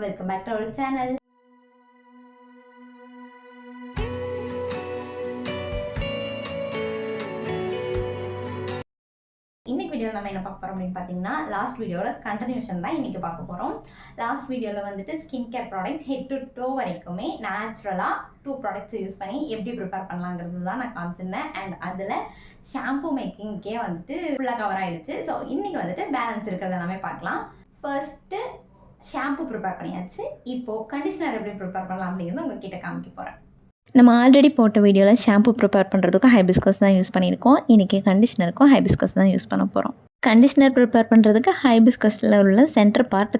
Welcome back to our channel. இன்னைக்கு வீடியோவில் நம்ம என்ன பார்க்க போகிறோம் அப்படின்னு பார்த்தீங்கன்னா, லாஸ்ட் வீடியோவில் கண்டினியூஷன் தான் இன்றைக்கி பார்க்க போகிறோம். லாஸ்ட் வீடியோவில் வந்துட்டு skin care product head to to வரைக்குமே நேச்சுரலாக 2 ப்ராடக்ட்ஸ் யூஸ் பண்ணி எப்படி ப்ரிப்பேர் பண்ணலாங்கிறது தான் நான் காமிச்சிருந்தேன். அண்ட் அதில் ஷாம்பூ மேக்கிங்கே வந்துட்டு ஃபுல்லாக கவர் ஆகிடுச்சு. ஸோ இன்றைக்கி வந்துட்டு பேலன்ஸ் இருக்கிறது எல்லாமே பார்க்கலாம். ஃபர்ஸ்ட்டு ஷாம்பூ ப்ரிப்பேர் பண்ணியாச்சு. இப்போது கண்டிஷனர் எப்படி ப்ரிப்பேர் பண்ணலாம் அப்படிங்கிறது உங்ககிட்ட காமிக்க போகிறேன். நம்ம ஆல்ரெடி போட்ட வீடியோவில் ஷாம்பு ப்ரிப்பேர் பண்ணுறதுக்கும் ஹைபிஸ்கஸ் தான் யூஸ் பண்ணியிருக்கோம். இன்றைக்கி கண்டிஷனருக்கும் ஹைபிஸ்கஸ் தான் யூஸ் பண்ண போகிறோம். கண்டிஷனர் ப்ரிப்பேர் பண்ணுறதுக்கு ஹைபிஸ்கஸில் உள்ள சென்டர் பார்ட்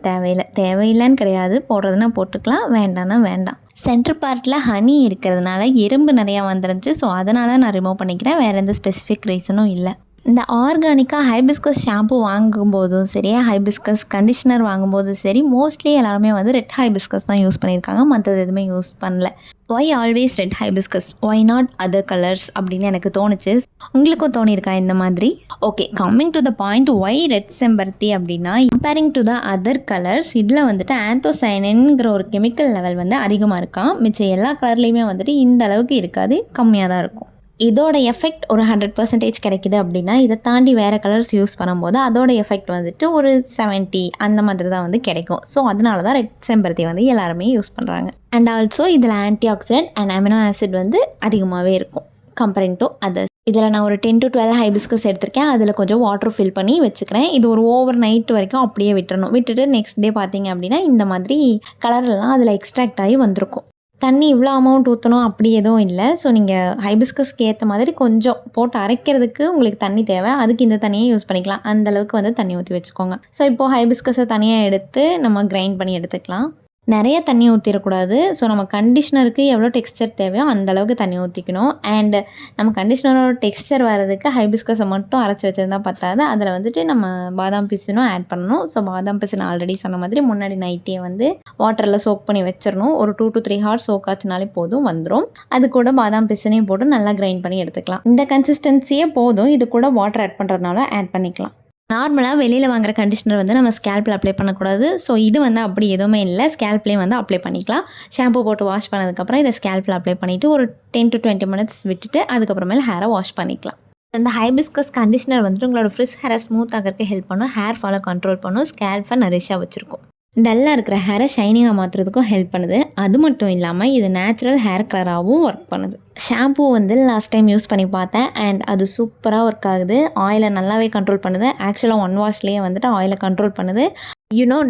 தேவையில்லைன்னு கிடையாது. போடுறதுனா போட்டுக்கலாம், வேண்டாம்னா வேண்டாம். சென்டர் பார்ட்டில் ஹனி இருக்கிறதுனால எறும்பு நிறையா வந்துருந்துச்சு. ஸோ அதனால் நான் ரிமூவ் பண்ணிக்கிறேன். வேறு எந்த ஸ்பெசிஃபிக் ரீசனும் இல்லை. இந்த ஆர்கானிக்காக ஹைபிஸ்கஸ் ஷாம்பு வாங்கும்போதும் சரி, ஹைபிஸ்கஸ் கண்டிஷனர் வாங்கும்போதும் சரி, மோஸ்ட்லி எல்லாருமே வந்து ரெட் ஹைபிஸ்கஸ் தான் யூஸ் பண்ணியிருக்காங்க. மற்றது எதுவுமே யூஸ் பண்ணல. Why always red hibiscus, why not other colours அப்படின்னு எனக்கு தோணுச்சு. உங்களுக்கும் தோணியிருக்கா இந்த மாதிரி? Okay, coming to the point, why red செம்பருத்தி அப்படின்னா, comparing to the other colours இதில் வந்துட்டு ஆந்தோசைனின்ங்கிற ஒரு கெமிக்கல் லெவல் வந்து அதிகமாக இருக்கான். மிச்சம் எல்லா கலர்லேயுமே வந்துட்டு இந்த அளவுக்கு இருக்காது, கம்மியாக தான் இருக்கும். இதோட எஃபெக்ட் ஒரு 100% கிடைக்குது அப்படின்னா, இதை தாண்டி வேறு கலர்ஸ் யூஸ் பண்ணும்போது அதோட எஃபெக்ட் வந்துட்டு ஒரு 70 அந்த மாதிரி தான் வந்து கிடைக்கும். ஸோ அதனால தான் ரெட் செம்பருத்தி வந்து எல்லாருமே யூஸ் பண்ணுறாங்க. அண்ட் ஆல்சோ இதில் anti accident and amino acid வந்து அதிகமாகவே இருக்கும் கம்பேரிங் டு அதர்ஸ். இதில் நான் ஒரு 10 to 12 ஹைபிஸ்கஸ் எடுத்திருக்கேன். அதில் கொஞ்சம் வாட்டர் ஃபில் பண்ணி வச்சுக்கிறேன். இது ஒரு ஓவர் நைட் வரைக்கும் அப்படியே விட்டுட்டு நெக்ஸ்ட் டே பார்த்தீங்க அப்படின்னா இந்த மாதிரி கலரெல்லாம் அதில் எக்ஸ்ட்ராக்ட் ஆகி வந்திருக்கும். தண்ணி இவ்வளோ அமௌண்ட் ஊற்றணும் அப்படி எதுவும் இல்லை. ஸோ நீங்கள் ஹைபிஸ்கஸ்க்கு ஏற்ற மாதிரி கொஞ்சம் போட்டு அரைக்கிறதுக்கு உங்களுக்கு தண்ணி தேவை. அதுக்கு இந்த தண்ணியை யூஸ் பண்ணிக்கலாம். அந்தளவுக்கு வந்து தண்ணி ஊற்றி வச்சுக்கோங்க. ஸோ இப்போது ஹைபிஸ்கஸை தனியாக எடுத்து நம்ம கிரைண்ட் பண்ணி எடுத்துக்கலாம். நிறைய தண்ணி ஊற்றிடக்கூடாது. ஸோ நம்ம கண்டிஷ்னருக்கு எவ்வளோ டெக்ஸ்சர் தேவையோ அந்தளவுக்கு தண்ணி ஊற்றிக்கணும். அண்டு நம்ம கண்டிஷ்னரோட டெக்ஸ்சர் வர்றதுக்கு ஹைபிஸ்கஸை மட்டும் அரைச்சி வச்சது பத்தாது. அதில் வந்துட்டு நம்ம பாதாம் பிசினும் ஆட் பண்ணணும். ஸோ பாதாம் பிசின் ஆல்ரெடி சொன்ன மாதிரி முன்னாடி நைட்டே வந்து வாட்டரில் சோக் பண்ணி வச்சிடணும். ஒரு 2 to 3 ஹவர்ஸ் சோக் ஆச்சுனாலே போதும், வந்துடும். அது கூட பாதாம் பிசினையும் போட்டு நல்லா கிரைண்ட் பண்ணி எடுத்துக்கலாம். இந்த கன்சிஸ்டன்சியே போதும். இது கூட வாட்டர் ஆட் பண்ணுறதுனால ஆட் பண்ணிக்கலாம். நார்மலாக வெளியில் வாங்குகிற கண்டிஷனர் வந்து நம்ம ஸ்கேல்பில் அப்ளை பண்ணக்கூடாது. ஸோ இது வந்து அப்படி எதுவுமே இல்லை. ஸ்கேல்ப்லேயும் வந்து அப்ளை பண்ணிக்கலாம். ஷாம்பு போட்டு வாஷ் பண்ணதுக்கப்புறம் இதை ஸ்கேல்பில் அப்ளை பண்ணிவிட்டு ஒரு 10 to 20 minutes விட்டுட்டு அதுக்கப்புறமேல ஹேரை வாஷ் பண்ணிக்கலாம். இந்த ஹைபிஸ்கஸ் கண்டிஷனர் வந்துட்டு உங்களோட ஃப்ரிஸ் ஹேரை ஸ்மூத் ஆகிறதுக்கு ஹெல்ப் பண்ணும். ஹேர் ஃபாலை கண்ட்ரோல் பண்ணும். ஸ்கேல்ஃபை நரிஷாக வச்சுருக்கும். டல்லாக இருக்கிற ஹேரை ஷைனிங்காக மாற்றுறதுக்கும் ஹெல்ப் பண்ணுது. அது மட்டும் இல்லாமல் இது நேச்சுரல் ஹேர் கலராகவும் ஒர்க் பண்ணுது. ஷாம்பூ வந்து லாஸ்ட் டைம் யூஸ் பண்ணி பார்த்தேன். அண்ட் அது சூப்பராக ஒர்க் ஆகுது. ஆயிலை நல்லாவே கண்ட்ரோல் பண்ணுது. ஆக்சுவலாக 1 வாஷ்லேயே வந்துட்டு ஆயிலை கண்ட்ரோல் பண்ணுது.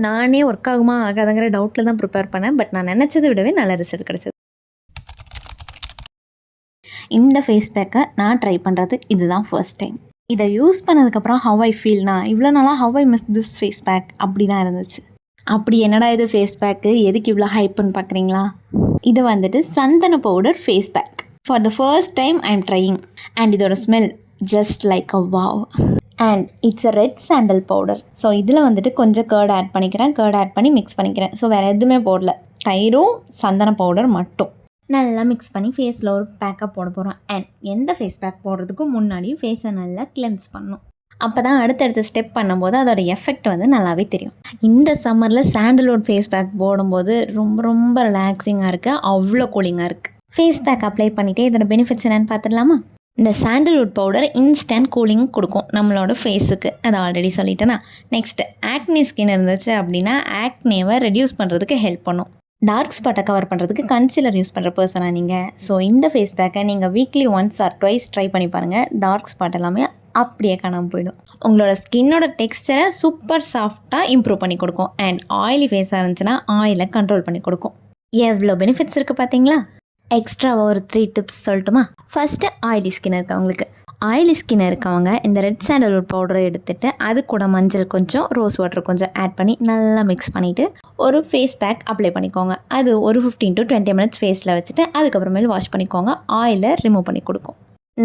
நானே ஒர்க் ஆகுமா ஆகாதுங்கிற டவுட்டில் தான் ப்ரிப்பேர் பண்ணேன். பட் நான் நினச்சதை விடவே நல்ல ரிசல்ட் கிடச்சிது. இந்த ஃபேஸ் பேக்கை நான் ட்ரை பண்ணுறது இதுதான் ஃபர்ஸ்ட் டைம். இதை யூஸ் பண்ணதுக்கப்புறம் ஹவ் ஐ ஃபீல்னா, இவ்வளோ நாளாக how I miss this face pack அப்படி தான் இருந்துச்சு. அப்படி என்னடா இது ஃபேஸ் பேக்கு, எதுக்கு இவ்வளோ ஹைப்புன்னு பார்க்குறீங்களா? இது வந்துட்டு சந்தன powder face pack. For the first time I am trying. And இதோட smell just like a wow. And it's a red sandal powder. So இதில் வந்துட்டு கொஞ்சம் கர்ட் ஆட் பண்ணிக்கிறேன். கர்ட் ஆட் பண்ணி மிக்ஸ் பண்ணிக்கிறேன். ஸோ வேறு எதுவுமே போடல, தயிரும் சந்தன பவுடர் மட்டும் நல்லா மிக்ஸ் பண்ணி ஃபேஸில் ஒரு பேக்கப் போட போகிறோம். அண்ட் எந்த ஃபேஸ் பேக் போடுறதுக்கும் முன்னாடி ஃபேஸை நல்லா கிளென்ஸ் பண்ணணும். அப்போ தான் அடுத்தடுத்த ஸ்டெப் பண்ணும்போது அதோட எஃபெக்ட் வந்து நல்லாவே தெரியும். இந்த சம்மரில் சாண்டல்வுட் ஃபேஸ் பேக் போடும்போது ரொம்ப ரொம்ப ரிலாக்ஸிங்காக இருக்குது. அவ்வளோ கூலிங்காக இருக்குது. ஃபேஸ் பேக் அப்ளை பண்ணிவிட்டு இதோட பெனிஃபிட்ஸ் என்னென்னு பார்த்துடலாமா? இந்த சாண்டல்வுட் பவுடர் இன்ஸ்டன்ட் கூலிங் கொடுக்கும் நம்மளோட ஃபேஸுக்கு. அதை ஆல்ரெடி சொல்லிட்டேன்னா. நெக்ஸ்ட், ஆக்னி ஸ்கின் இருந்துச்சு அப்படின்னா ஆக்னேவை ரெடியூஸ் பண்ணுறதுக்கு ஹெல்ப் பண்ணும். டார்க் ஸ்பாட்டை கவர் பண்ணுறதுக்கு கன்சீலர் யூஸ் பண்ணுற பர்சனாக நீங்கள், ஸோ இந்த ஃபேஸ் பேக்கை நீங்கள் வீக்லி 1 or 2 ட்ரை பண்ணி பாருங்கள். டார்க் ஸ்பாட் எல்லாமே அப்படியே காணாமல் போயிடும். உங்களோட ஸ்கின்னோட டெக்ஸ்சரை சூப்பர் சாஃப்டாக இம்ப்ரூவ் பண்ணி கொடுக்கும். அண்ட் ஆயிலி ஃபேஸாக இருந்துச்சுன்னா ஆயிலை கண்ட்ரோல் பண்ணி கொடுக்கும். எவ்வளோ பெனிஃபிட்ஸ் இருக்குது பார்த்தீங்களா? எக்ஸ்ட்ராவாக ஒரு 3 டிப்ஸ் சொல்லட்டுமா? ஃபஸ்ட்டு, ஆயிலி ஸ்கின் இருக்கவங்களுக்கு. ஆயிலி ஸ்கின் இருக்கவங்க இந்த ரெட் சாண்டல்வுட் பவுடரை எடுத்துகிட்டு அது கூட மஞ்சள் கொஞ்சம், ரோஸ் வாட்டர் கொஞ்சம் ஆட் பண்ணி நல்லா மிக்ஸ் பண்ணிவிட்டு ஒரு ஃபேஸ் பேக் அப்ளை பண்ணிக்கோங்க. அது ஒரு 15 to 20 minutes ஃபேஸில் வச்சுட்டு அதுக்கப்புறமேல் வாஷ் பண்ணிக்கோங்க. ஆயிலை ரிமூவ் பண்ணி கொடுக்கும்.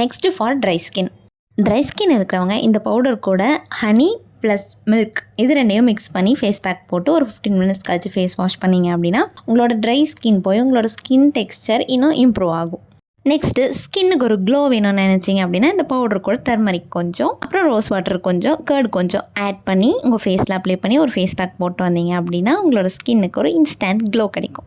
Next, for dry skin. Dry skin இருக்கிறவங்க இந்த பவுடர் கூட ஹனி ப்ளஸ் மில்க் இது ரெண்டையும் மிக்ஸ் பண்ணி ஃபேஸ் பேக் போட்டு ஒரு 15 minutes கழிச்சு ஃபேஸ் வாஷ் பண்ணிங்க அப்படின்னா உங்களோட ட்ரை ஸ்கின் போய் உங்களோட ஸ்கின் டெக்ஸ்சர் இன்னும் இம்ப்ரூவ் ஆகும். நெக்ஸ்ட்டு ஸ்கின்னுக்கு ஒரு க்ளோ வேணும்னு நினச்சிங்க அப்படின்னா இந்த பவுடர் கூட டர்மரிக் கொஞ்சம், அப்புறம் ரோஸ் வாட்டர் கொஞ்சம், கர்ட் கொஞ்சம் ஆட் பண்ணி உங்கள் ஃபேஸில் அப்ளை பண்ணி ஒரு ஃபேஸ் பேக் போட்டு வந்தீங்க அப்படின்னா உங்களோட ஸ்கின்னுக்கு ஒரு இன்ஸ்டன்ட் க்ளோ கிடைக்கும்.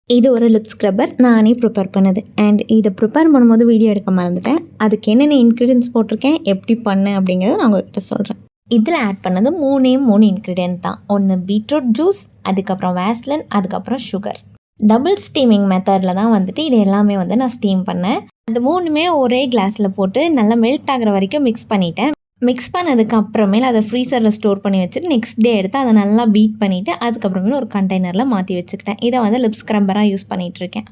இது ஒரு லிப் ஸ்க்ரப்பர் நானே ப்ரிப்பேர் பண்ணது. அண்ட் இதை ப்ரிப்பேர் பண்ணும்போது வீடியோ எடுக்க மறந்துட்டேன். அதுக்கு என்னென்ன இன்க்ரீடியன்ஸ் போட்டிருக்கேன், எப்படி பண்ணேன் அப்படிங்கிறத நான் உங்கள்கிட்ட சொல்கிறேன். இதில் ஆட் பண்ணது 3 இன்க்ரீடியன்ட் தான். ஒன்று பீட்ரூட் ஜூஸ், அதுக்கப்புறம் வேஸ்லின், அதுக்கப்புறம் சுகர். டபுள் ஸ்டீமிங் மெத்தடில் தான் வந்துட்டு இது எல்லாமே வந்து நான் ஸ்டீம் பண்ணேன். அந்த 3மே ஒரே கிளாஸில் போட்டு நல்லா மெல்ட் ஆகிற வரைக்கும் மிக்ஸ் பண்ணிட்டேன். மிக்ஸ் பண்ணதுக்கு அப்புறமேல அதை ஃப்ரீசரில் ஸ்டோர் பண்ணி வச்சுட்டு நெக்ஸ்ட் டே எடுத்து அதை நல்லா பீட் பண்ணிவிட்டு அதுக்கப்புறமேல ஒரு கண்டெய்னரில் மாற்றி வச்சுக்கிட்டேன். இதை வந்து லிப் ஸ்க்ரப்பராக யூஸ் பண்ணிகிட்ருக்கேன்.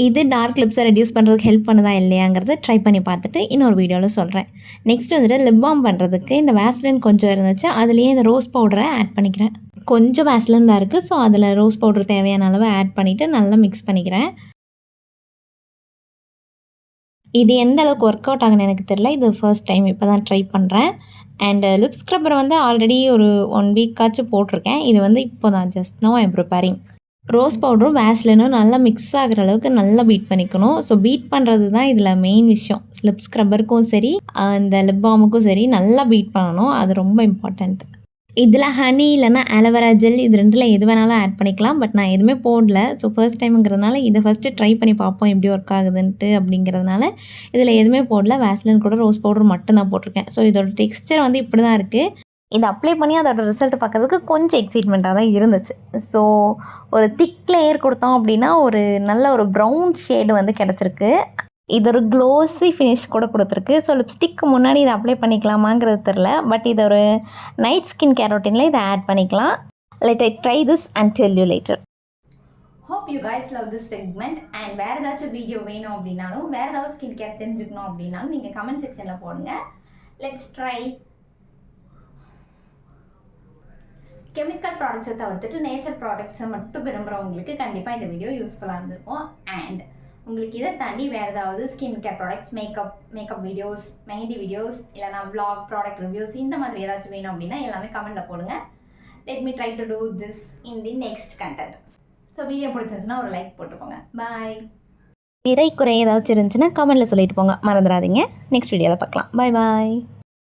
இது டார்க் லிப்ஸை ரெடியூஸ் பண்ணுறதுக்கு ஹெல்ப் பண்ணுதா இல்லையாங்கிறத ட்ரை பண்ணி பார்த்துட்டு இன்னொரு வீடியோவில் சொல்கிறேன். நெக்ஸ்ட் வந்துட்டு லிப் பாம் பண்ணுறதுக்கு இந்த வேஸ்லின் கொஞ்சம் இருந்துச்சு, அதுலேயே இந்த ரோஸ் பவுடரை ஆட் பண்ணிக்கிறேன். கொஞ்சம் வேஸ்லின் தான் இருக்குது, ஸோ அதில் ரோஸ் பவுடர் தேவையான அளவு ஆட் பண்ணிவிட்டு நல்லா மிக்ஸ் பண்ணிக்கிறேன். இது எந்த அளவுக்கு ஒர்க் அவுட் ஆகுன்னு எனக்கு தெரியல. இது ஃபர்ஸ்ட் டைம் இப்போ தான் ட்ரை பண்ணுறேன். அண்டு லிப் ஸ்க்ரப்பர் வந்து ஆல்ரெடி ஒரு 1 வீக்காச்சும் போட்டிருக்கேன். இது வந்து இப்போ தான் just now I am preparing. Rose பவுடரும் வேஸ்லினும் நல்லா மிக்ஸ் ஆகிற அளவுக்கு நல்லா பீட் பண்ணிக்கணும். ஸோ பீட் பண்ணுறது தான் இதில் மெயின் விஷயம். லிப் ஸ்க்ரப்பருக்கும் சரி இந்த லிப் பாமுக்கும் சரி நல்லா பீட் பண்ணணும். அது ரொம்ப இம்பார்ட்டண்ட். இதில் ஹனி இல்லைனா ஆலோவேரா ஜெல் இது 2ல் எது வேணாலும் ஆட் பண்ணிக்கலாம். பட் நான் எதுவுமே போடல. ஸோ ஃபர்ஸ்ட் டைமுங்கிறதுனால இதை ஃபஸ்ட்டு ட்ரை பண்ணி பார்ப்போம் எப்படி ஒர்க் ஆகுதுன்ட்டு அப்படிங்கிறதுனால இதில் எதுவுமே போடல. வேஸ்லின் கூட ரோஸ் பவுடர் மட்டும்தான் போட்டிருக்கேன். ஸோ இதோட டெக்ஸ்சர் வந்து இப்படி தான் இருக்குது. இதை அப்ளை பண்ணி அதோட ரிசல்ட் பார்க்கறதுக்கு கொஞ்சம் எக்ஸைட்மெண்ட்டாக தான் இருந்துச்சு. ஸோ ஒரு திக் லேயர் கொடுத்தோம் அப்படின்னா ஒரு நல்ல ஒரு ப்ரௌன் ஷேடு வந்து கிடச்சிருக்கு. இது ஒரு க்ளோஸி ஃபினிஷ் கூட கொடுத்துருக்கு. ஸோ லிப்ஸ்டிக்கு முன்னாடி இதை அப்ளை பண்ணிக்கலாமாங்கிறது தெரில. பட் இது ஒரு நைட் ஸ்கின் கேர் ரொட்டீனில் இதை ஆட் பண்ணிக்கலாம். Let I try this and tell you later. Hope you guys love this segment. And வேறு ஏதாச்சும் வீடியோ வேணும் அப்படின்னாலும் வேறு ஏதாவது ஸ்கின் கேர் தெரிஞ்சுக்கணும் அப்படின்னாலும் நீங்கள் கமெண்ட் செக்ஷனில் போடுங்க. Let's try. கெமிக்கல் ப்ராடக்ட்ஸை தவிர்த்துட்டு நேச்சர் ப்ராடக்ட்ஸை மட்டும் விரும்புகிறவங்களுக்கு கண்டிப்பாக இந்த வீடியோ யூஸ்ஃபுல்லாக இருந்திருக்கும். அண்ட் உங்களுக்கு இதை தாண்டி வேறு ஏதாவது skin care products, makeup videos, mehndi videos, இல்லைனா vlog, ப்ராடக்ட் ரிவ்யூஸ் இந்த மாதிரி ஏதாச்சும் வேணும் அப்படின்னா எல்லாமே கமெண்ட்டில் போடுங்க. Let me try to do this in the next content. So video பிடிச்சிருந்துச்சுன்னா ஒரு லைக் போட்டுப்போங்க. பாய். நிறை குறை ஏதாச்சும் இருந்துச்சுன்னா கமெண்ட்டில் சொல்லிட்டு போங்க, மறந்துடாதீங்க. நெக்ஸ்ட் வீடியோவில் பார்க்கலாம். பாய் பாய்.